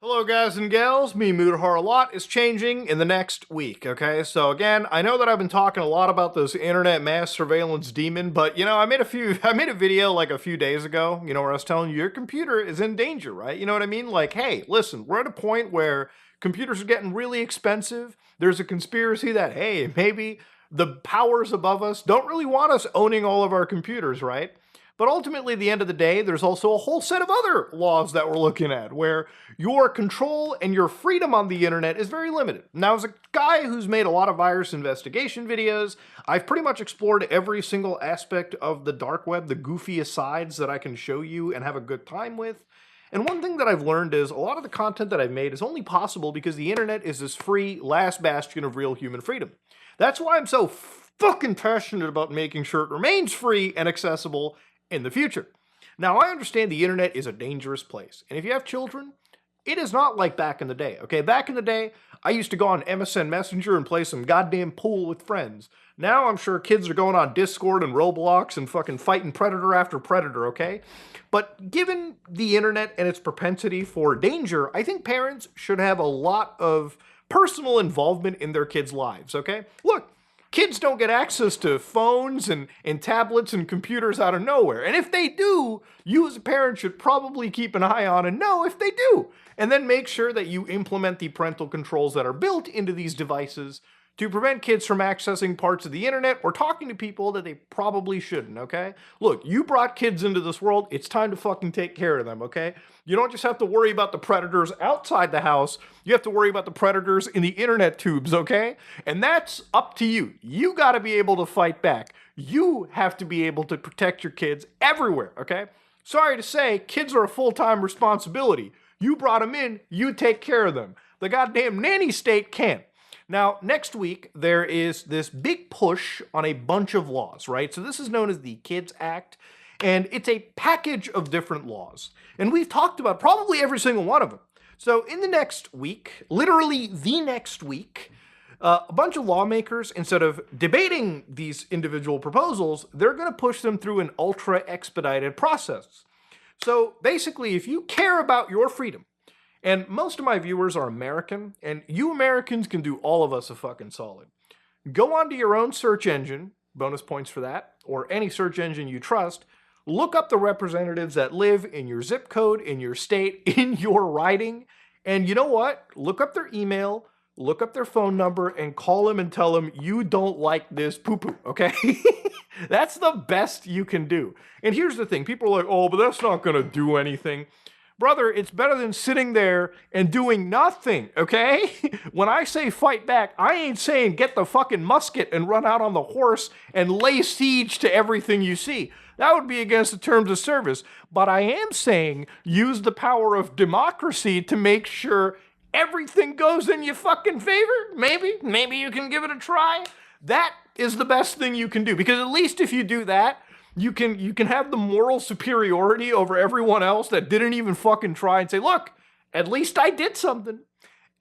Hello guys and gals, me Mudahar a lot is changing in the next week, okay? So again, I know that I've been talking a lot about this internet mass surveillance demon, but I made a video like a few days ago, where I was telling you your computer is in danger, right? You know what I mean? Like, hey, listen, we're at a point where computers are getting really expensive. There's a conspiracy that, hey, maybe the powers above us don't really want us owning all of our computers, right? But ultimately, at the end of the day, there's also a whole set of other laws that we're looking at where your control and your freedom on the internet is very limited. Now, as a guy who's made a lot of virus investigation videos, I've pretty much explored every single aspect of the dark web, the goofiest sides that I can show you and have a good time with. And one thing that I've learned is a lot of the content that I've made is only possible because the internet is this free last bastion of real human freedom. That's why I'm so fucking passionate about making sure it remains free and accessible in the future. Now, I understand the internet is a dangerous place, and if you have children, it is not like back in the day, okay? Back in the day, I used to go on MSN Messenger and play some goddamn pool with friends. Now I'm sure kids are going on Discord and Roblox and fucking fighting predator after predator, okay? But given the internet and its propensity for danger, I think parents should have a lot of personal involvement in their kids' lives, okay? Look, kids don't get access to phones and tablets and computers out of nowhere. And if they do, you as a parent should probably keep an eye on and know if they do. And then make sure that you implement the parental controls that are built into these devices to prevent kids from accessing parts of the internet or talking to people that they probably shouldn't, okay? Look, you brought kids into this world, it's time to fucking take care of them, okay? You don't just have to worry about the predators outside the house, you have to worry about the predators in the internet tubes, okay? And that's up to you. You gotta be able to fight back. You have to be able to protect your kids everywhere, okay? Sorry to say, kids are a full-time responsibility. You brought them in, you take care of them. The goddamn nanny state can't. Now, next week, there is this big push on a bunch of laws, right? So this is known as the Kids Act, and it's a package of different laws. And we've talked about probably every single one of them. So in the next week, literally the next week, a bunch of lawmakers, instead of debating these individual proposals, they're going to push them through an ultra-expedited process. So basically, if you care about your freedom, and most of my viewers are American, and you Americans can do all of us a fucking solid. Go onto your own search engine, bonus points for that, or any search engine you trust, look up the representatives that live in your zip code, in your state, in your riding, and you know what? Look up their email, look up their phone number, and call them and tell them you don't like this poo-poo, okay? That's the best you can do. And here's the thing, people are like, oh, but that's not gonna do anything. Brother, it's better than sitting there and doing nothing, okay? When I say fight back, I ain't saying get the fucking musket and run out on the horse and lay siege to everything you see. That would be against the terms of service. But I am saying use the power of democracy to make sure everything goes in your fucking favor. Maybe you can give it a try. That is the best thing you can do, because at least if you do that, you can have the moral superiority over everyone else that didn't even fucking try and say, look, at least I did something.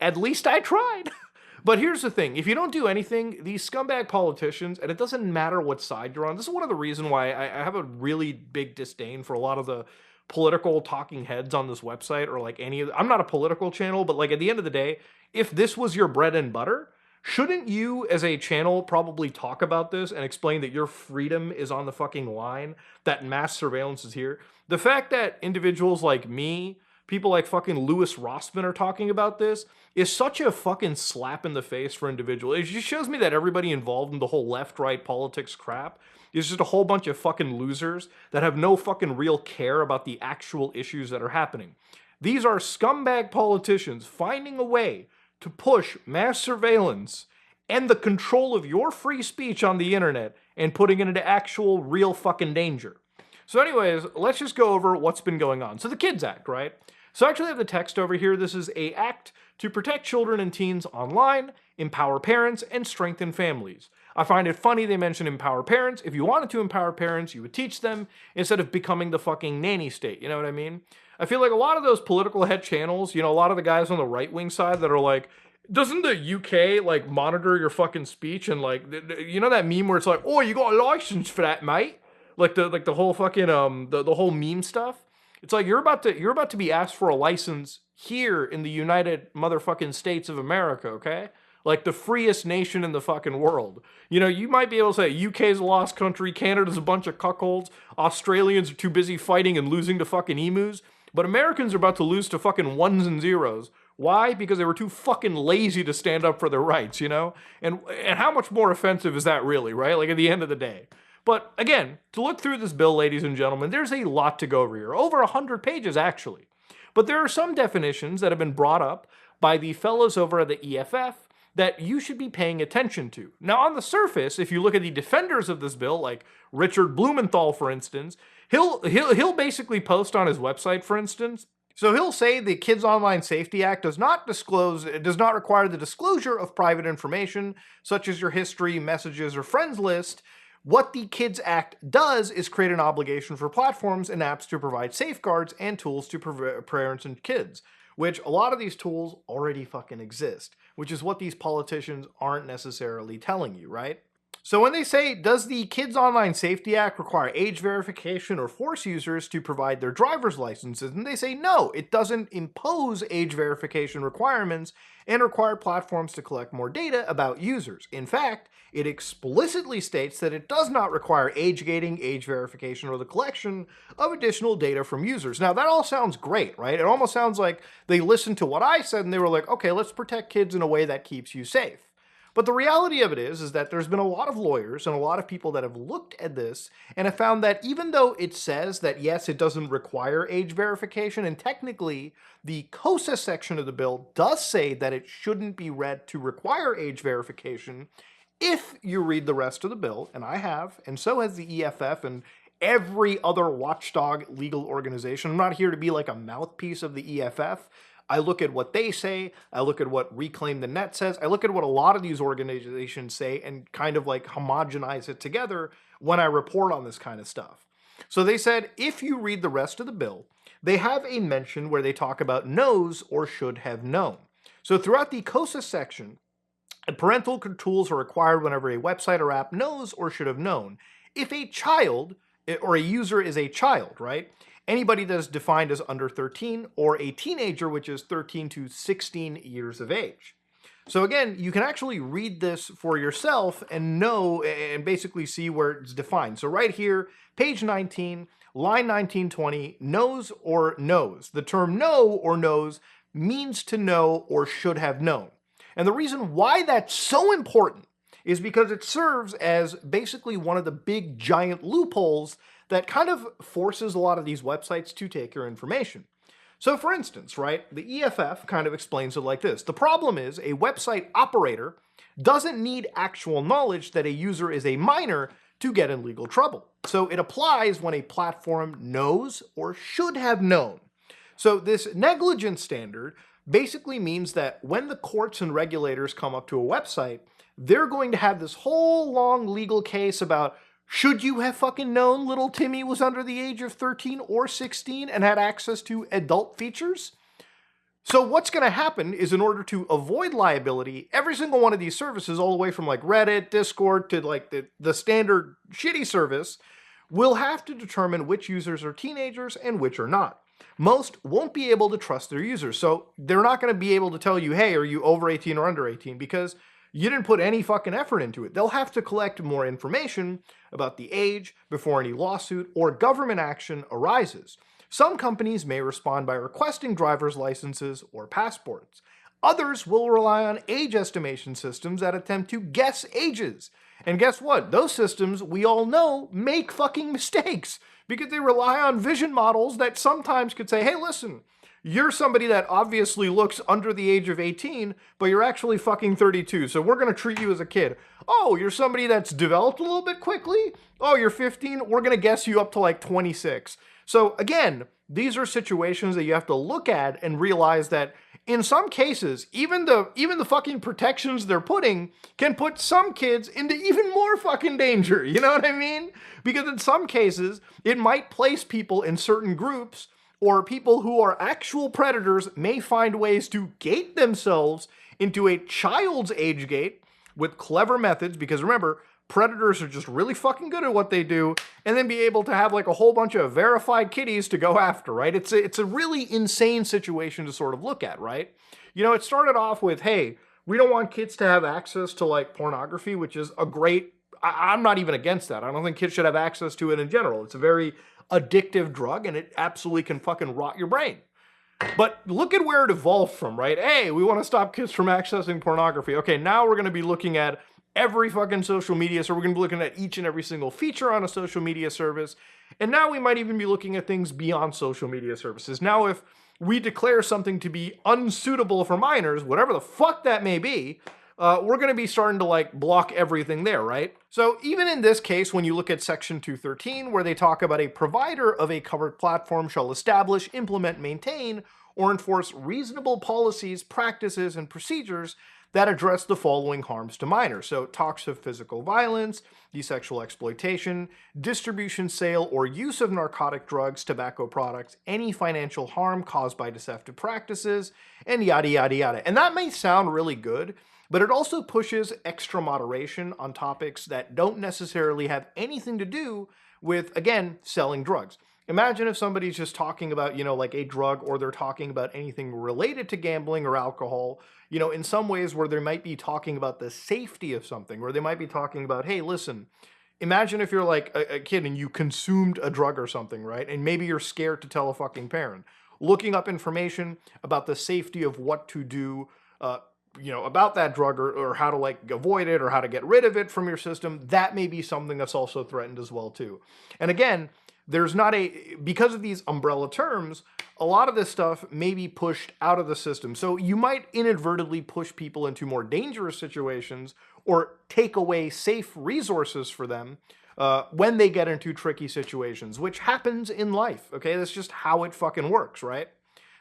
At least I tried. But here's the thing. If you don't do anything, these scumbag politicians, and it doesn't matter what side you're on, this is one of the reasons why I have a really big disdain for a lot of the political talking heads on this website, or like any of I'm not a political channel, but like at the end of the day, if this was your bread and butter, shouldn't you, as a channel, probably talk about this and explain that your freedom is on the fucking line, that mass surveillance is here? The fact that individuals like me, people like fucking Louis Rossman are talking about this is such a fucking slap in the face for individuals. It just shows me that everybody involved in the whole left-right politics crap is just a whole bunch of fucking losers that have no fucking real care about the actual issues that are happening. These are scumbag politicians finding a way to push mass surveillance and the control of your free speech on the internet and putting it into actual real fucking danger. So anyways, let's just go over what's been going on. So the Kids Act, right? So I actually have the text over here. This is an act to protect children and teens online, empower parents, and strengthen families. I find it funny they mention empower parents. If you wanted to empower parents, you would teach them instead of becoming the fucking nanny state. You know what I mean? I feel like a lot of those political head channels, a lot of the guys on the right-wing side that are like, doesn't the UK, like, monitor your fucking speech? And, like, that meme where it's like, oh, you got a license for that, mate? Like the whole fucking, the whole meme stuff? It's like you're about to be asked for a license here in the United motherfucking States of America, okay? Like the freest nation in the fucking world. You know, you might be able to say UK's a lost country, Canada's a bunch of cuckolds, Australians are too busy fighting and losing to fucking emus, but Americans are about to lose to fucking ones and zeros. Why? Because they were too fucking lazy to stand up for their rights, you know? And how much more offensive is that really, right? Like at the end of the day. But again, to look through this bill, ladies and gentlemen, there's a lot to go over here. Over 100 pages, actually. But there are some definitions that have been brought up by the fellows over at the EFF that you should be paying attention to. Now, on the surface, if you look at the defenders of this bill, like Richard Blumenthal, for instance, he'll basically post on his website, for instance. So he'll say the Kids Online Safety Act does not require the disclosure of private information, such as your history, messages, or friends list. What the Kids Act does is create an obligation for platforms and apps to provide safeguards and tools to parents and kids, which a lot of these tools already fucking exist, which is what these politicians aren't necessarily telling you, right? So when they say, does the Kids Online Safety Act require age verification or force users to provide their driver's licenses? And they say, no, it doesn't impose age verification requirements and require platforms to collect more data about users. In fact, it explicitly states that it does not require age gating, age verification, or the collection of additional data from users. Now, that all sounds great, right? It almost sounds like they listened to what I said and they were like, okay, let's protect kids in a way that keeps you safe. But the reality of it is that there's been a lot of lawyers and a lot of people that have looked at this and have found that even though it says that, yes, it doesn't require age verification, and technically the KOSA section of the bill does say that it shouldn't be read to require age verification, if you read the rest of the bill, and I have, and so has the EFF and every other watchdog legal organization. I'm not here to be like a mouthpiece of the EFF. I look at what they say, I look at what Reclaim the Net says, I look at what a lot of these organizations say and kind of like homogenize it together when I report on this kind of stuff. So they said, if you read the rest of the bill, they have a mention where they talk about knows or should have known. So throughout the KOSA section, parental tools are required whenever a website or app knows or should have known. If a child or a user is a child, right? Anybody that is defined as under 13 or a teenager, which is 13 to 16 years of age. So again, you can actually read this for yourself and know and basically see where it's defined. So right here, page 19, line 1920, knows or knows. The term know or knows means to know or should have known. And the reason why that's so important is because it serves as basically one of the big giant loopholes that kind of forces a lot of these websites to take your information. So for instance, right, the EFF kind of explains it like this. The problem is a website operator doesn't need actual knowledge that a user is a minor to get in legal trouble. So it applies when a platform knows or should have known. So this negligence standard basically means that when the courts and regulators come up to a website, they're going to have this whole long legal case about, should you have fucking known little Timmy was under the age of 13 or 16 and had access to adult features? So what's going to happen is, in order to avoid liability, every single one of these services, all the way from like Reddit, Discord to like the standard shitty service, will have to determine which users are teenagers and which are not. Most won't be able to trust their users. So they're not going to be able to tell you, hey, are you over 18 or under 18? Because you didn't put any fucking effort into it. They'll have to collect more information about the age before any lawsuit or government action arises. Some companies may respond by requesting driver's licenses or passports. Others will rely on age estimation systems that attempt to guess ages. And guess what? Those systems, we all know, make fucking mistakes because they rely on vision models that sometimes could say, hey, listen, you're somebody that obviously looks under the age of 18, but you're actually fucking 32, so we're going to treat you as a kid. Oh, you're somebody that's developed a little bit quickly? Oh, you're 15? We're going to guess you up to like 26. So again, these are situations that you have to look at and realize that in some cases, even the fucking protections they're putting can put some kids into even more fucking danger. You know what I mean? Because in some cases, it might place people in certain groups, or people who are actual predators may find ways to gate themselves into a child's age gate with clever methods, because remember, predators are just really fucking good at what they do, and then be able to have like a whole bunch of verified kitties to go after, right? It's a really insane situation to sort of look at, right? You know, it started off with, hey, we don't want kids to have access to like pornography, which is a great, I'm not even against that. I don't think kids should have access to it in general. It's a very addictive drug and it absolutely can fucking rot your brain. But look at where it evolved from, right? Hey, we want to stop kids from accessing pornography. Okay, now we're going to be looking at every fucking social media. So we're going to be looking at each and every single feature on a social media service. And now we might even be looking at things beyond social media services. Now, if we declare something to be unsuitable for minors, whatever the fuck that may be, we're going to be starting to like block everything there, right? So even in this case, when you look at section 213, where they talk about a provider of a covered platform shall establish, implement, maintain, or enforce reasonable policies, practices, and procedures that address the following harms to minors. So it talks of physical violence, the sexual exploitation, distribution, sale, or use of narcotic drugs, tobacco products, any financial harm caused by deceptive practices, and yada, yada, yada. And that may sound really good, but it also pushes extra moderation on topics that don't necessarily have anything to do with, again, selling drugs. Imagine if somebody's just talking about, you know, like a drug, or they're talking about anything related to gambling or alcohol, you know, in some ways where they might be talking about the safety of something, or they might be talking about, hey, listen, imagine if you're like a kid and you consumed a drug or something, right? And maybe you're scared to tell a fucking parent. Looking up information about the safety of what to do, you know, about that drug, or how to like avoid it or how to get rid of it from your system, that may be something that's also threatened as well too. And again, there's not because of these umbrella terms, a lot of this stuff may be pushed out of the system. So you might inadvertently push people into more dangerous situations or take away safe resources for them when they get into tricky situations, which happens in life, okay? That's just how it fucking works, right?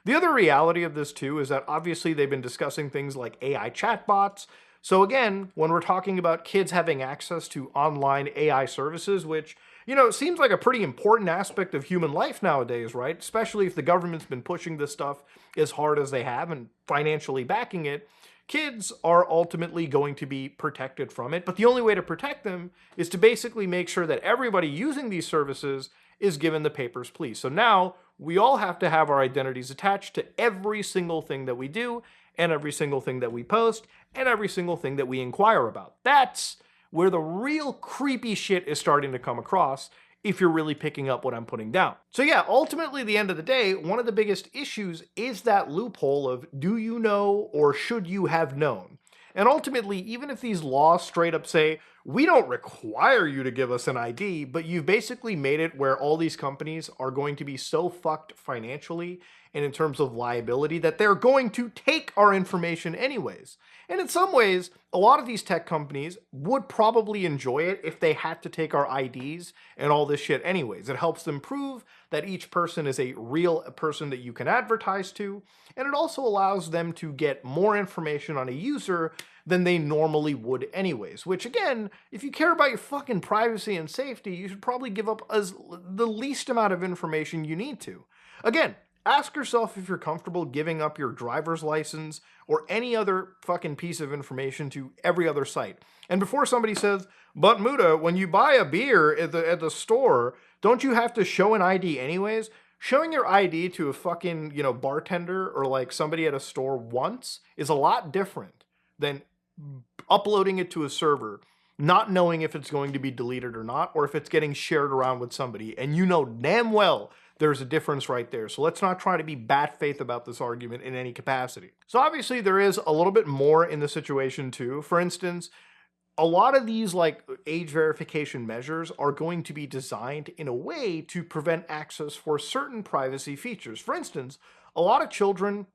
The other reality of this too is that obviously they've been discussing things like AI chatbots. So again, when we're talking about kids having access to online AI services, which, you know, it seems like a pretty important aspect of human life nowadays, right? Especially if the government's been pushing this stuff as hard as they have and financially backing it, kids are ultimately going to be protected from it. But the only way to protect them is to basically make sure that everybody using these services is given the papers, please. So now we all have to have our identities attached to every single thing that we do, and every single thing that we post, and every single thing that we inquire about. That's where the real creepy shit is starting to come across, if you're really picking up what I'm putting down. So yeah, ultimately at the end of the day, one of the biggest issues is that loophole of do you know or should you have known? And ultimately, even if these laws straight up say, we don't require you to give us an ID, but you've basically made it where all these companies are going to be so fucked financially and in terms of liability that they're going to take our information anyways. And in some ways, a lot of these tech companies would probably enjoy it if they had to take our IDs and all this shit anyways. It helps them prove that each person is a real person that you can advertise to, and it also allows them to get more information on a user than they normally would anyways, which again, if you care about your fucking privacy and safety, you should probably give up the least amount of information you need to. Again, ask yourself if you're comfortable giving up your driver's license or any other fucking piece of information to every other site. And before somebody says, but Muda, when you buy a beer at the store, don't you have to show an ID anyways? Showing your ID to a fucking, you know, bartender or like somebody at a store once is a lot different than uploading it to a server, not knowing if it's going to be deleted or not, or if it's getting shared around with somebody. And you know damn well there's a difference right there. So let's not try to be bad faith about this argument in any capacity. So obviously there is a little bit more in the situation too. For instance, a lot of these like age verification measures are going to be designed in a way to prevent access for certain privacy features. For instance, a lot of children,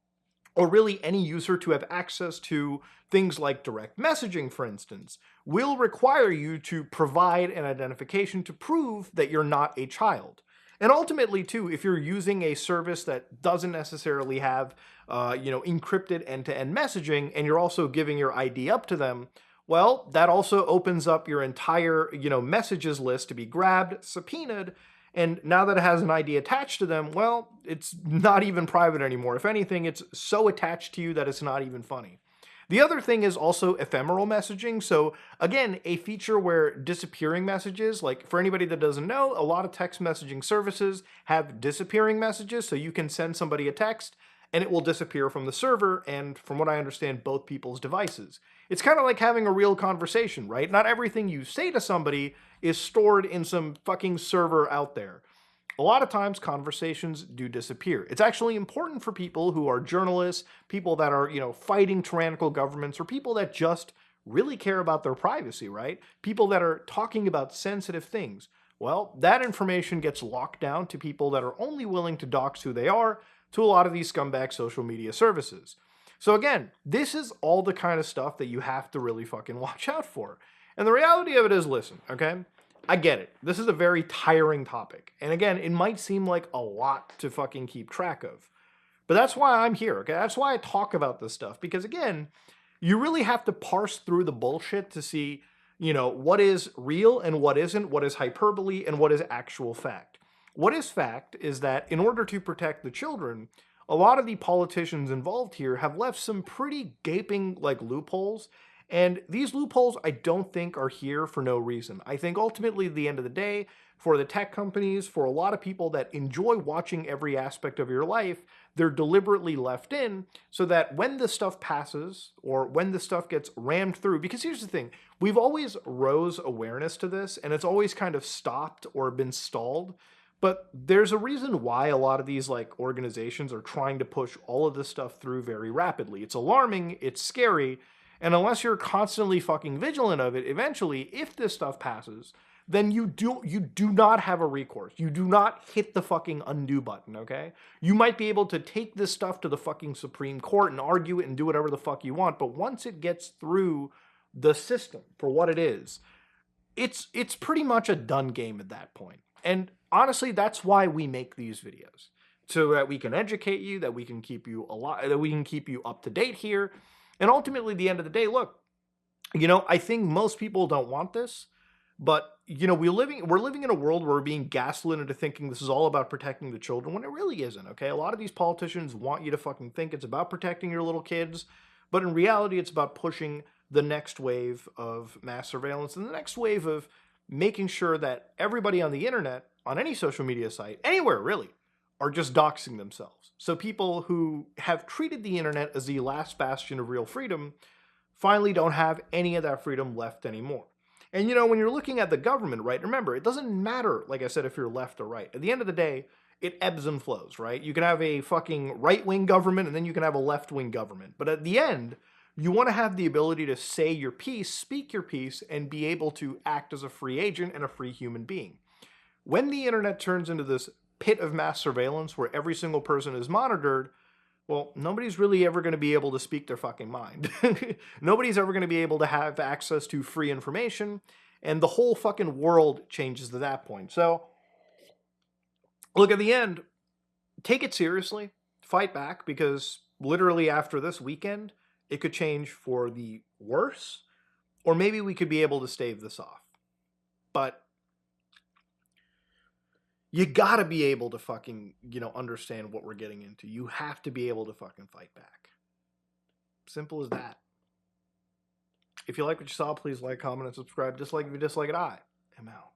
or really any user to have access to things like direct messaging, for instance, will require you to provide an identification to prove that you're not a child. And ultimately, too, if you're using a service that doesn't necessarily have, encrypted end-to-end messaging, and you're also giving your ID up to them, well, that also opens up your entire, messages list to be grabbed, subpoenaed, and now that it has an ID attached to them, well, it's not even private anymore. If anything, it's so attached to you that it's not even funny. The other thing is also ephemeral messaging. So again, a feature where disappearing messages, like for anybody that doesn't know, a lot of text messaging services have disappearing messages. So you can send somebody a text and it will disappear from the server and, from what I understand, both people's devices. It's kind of like having a real conversation, right? Not everything you say to somebody is stored in some fucking server out there. A lot of times conversations do disappear. It's actually important for people who are journalists, people that are, fighting tyrannical governments, or people that just really care about their privacy, right? People that are talking about sensitive things. Well, that information gets locked down to people that are only willing to dox who they are to a lot of these scumbag social media services. So again, this is all the kind of stuff that you have to really fucking watch out for. And the reality of it is, listen, okay? I get it. This is a very tiring topic. And again, it might seem like a lot to fucking keep track of. But that's why I'm here, okay? That's why I talk about this stuff. Because again, you really have to parse through the bullshit to see, what is real and what isn't, what is hyperbole and what is actual fact. What is fact is that in order to protect the children, a lot of the politicians involved here have left some pretty gaping loopholes. And these loopholes I don't think are here for no reason. I think ultimately at the end of the day, for the tech companies, for a lot of people that enjoy watching every aspect of your life, they're deliberately left in so that when the stuff passes or when the stuff gets rammed through, because here's the thing, we've always rose awareness to this and it's always kind of stopped or been stalled. But there's a reason why a lot of these organizations are trying to push all of this stuff through very rapidly. It's alarming, it's scary, and unless you're constantly fucking vigilant of it, eventually, if this stuff passes, then you do not have a recourse. You do not hit the fucking undo button, okay? You might be able to take this stuff to the fucking Supreme Court and argue it and do whatever the fuck you want, but once it gets through the system for what it is, it's pretty much a done game at that point. And honestly, that's why we make these videos. So that we can educate you, that we can keep you alive, that we can keep you up to date here. And ultimately, at the end of the day, look, I think most people don't want this, but, we're living in a world where we're being gaslit into thinking this is all about protecting the children when it really isn't, okay? A lot of these politicians want you to fucking think it's about protecting your little kids, but in reality, it's about pushing the next wave of mass surveillance and the next wave of making sure that everybody on the internet, on any social media site, anywhere really, are just doxing themselves. So people who have treated the internet as the last bastion of real freedom finally don't have any of that freedom left anymore. And when you're looking at the government, right, remember, it doesn't matter, like I said, if you're left or right. At the end of the day, it ebbs and flows, right? You can have a fucking right-wing government and then you can have a left-wing government. But at the end, you want to have the ability to say your piece, speak your piece, and be able to act as a free agent and a free human being. When the internet turns into this pit of mass surveillance where every single person is monitored, well, nobody's really ever going to be able to speak their fucking mind. Nobody's ever going to be able to have access to free information, and the whole fucking world changes at that point. So, look, at the end, take it seriously, fight back, because literally after this weekend, it could change for the worse, or maybe we could be able to stave this off. But you gotta be able to fucking, understand what we're getting into. You have to be able to fucking fight back. Simple as that. If you like what you saw, please like, comment, and subscribe. Dislike if you dislike it, I am out.